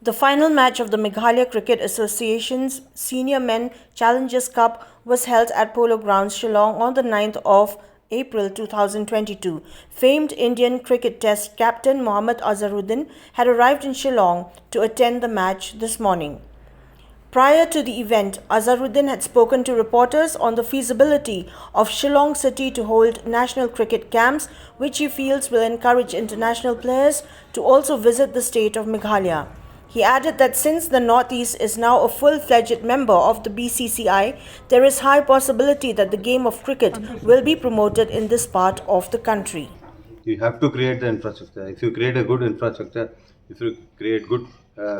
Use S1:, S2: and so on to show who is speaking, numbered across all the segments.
S1: The final match of the Meghalaya Cricket Association's Senior Men Challengers Cup was held at Polo Grounds, Shillong on the 9th of April 2022. Famed Indian cricket test captain Mohammed Azharuddin had arrived in Shillong to attend the match this morning. Prior to the event, Azharuddin had spoken to reporters on the feasibility of Shillong city to hold national cricket camps, which he feels will encourage international players to also visit the state of Meghalaya. He added that since the Northeast is now a full-fledged member of the BCCI, there is high possibility that the game of cricket will be promoted in this part of the country.
S2: You have to create the infrastructure. If you create a good infrastructure, if you create good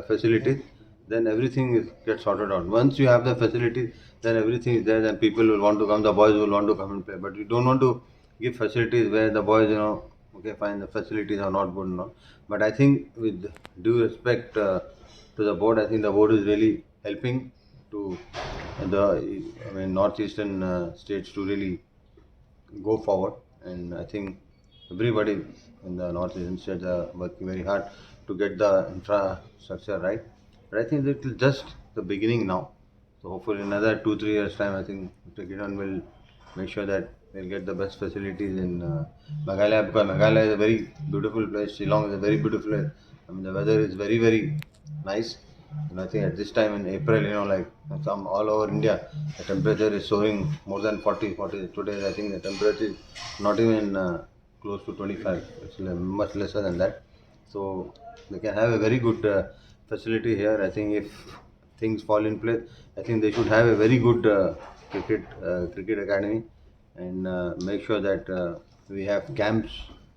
S2: facilities, then everything gets sorted out. Once you have the facilities, then everything is there. Then people will want to come. The boys will want to come and play. But you don't want to give facilities where the boys, okay, fine, the facilities are not good enough. But I think, with due respect to the board, I think the board is really helping to northeastern states to really go forward. And I think everybody in the northeastern states are working very hard to get the infrastructure right. But I think it is just the beginning now. So hopefully in another 2-3 years time, I think Cricket will make sure that we'll get the best facilities in Meghalaya, because Meghalaya is a very beautiful place. Shillong is a very beautiful place. I mean, the weather is very, very nice. And I think at this time in April, like some all over India, the temperature is soaring more than 40. Today, I think the temperature is not even close to 25. It's much lesser than that. So they can have a very good facility here. I think if things fall in place, I think they should have a very good cricket academy, and make sure that we have camps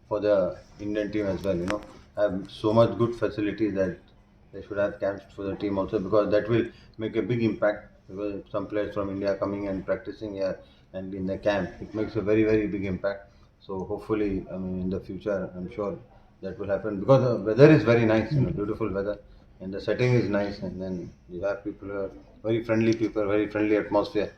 S2: for the Indian team as well. Have so much good facilities that they should have camps for the team also, because that will make a big impact. Because some players from India coming and practicing here and in the camp, it makes a very, very big impact. So hopefully, I mean, in the future, I'm sure that will happen, because the weather is very nice, beautiful weather, and the setting is nice, and then you have people who are very friendly, very friendly atmosphere.